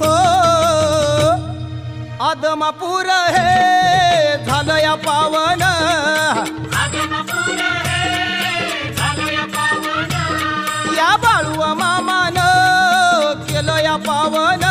हो आदमापूर हे झालं या पावन, या बाळू मामान केलं या पावन,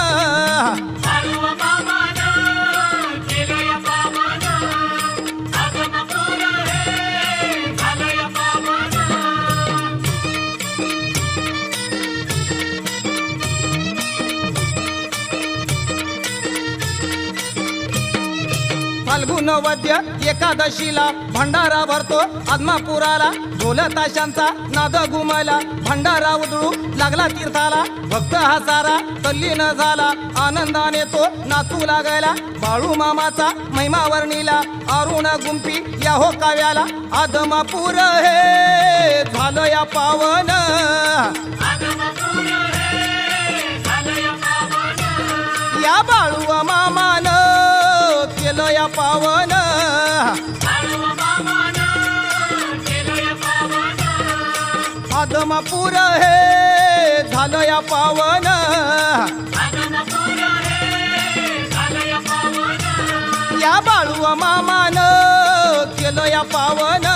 फाल्गुन वद्य एकादशीला भंडारा भरतो आदमापुराला, ढोल ताशांचा नाद घुमला, भंडारा उधळू लागला तीर्थाला, भक्त हा सारा तल्लीन झाला, आनंदाने तो नाचू लागला, बाळू मामाचा महिमा वर्णीला, अरुण गुंपी या हो काव्याला, आदमापूर हे झालं या पावन, या बाळू मामान केलं या पावन, आदमापूर हे झालं या पावन, या बाळू मामान केलं या पावन.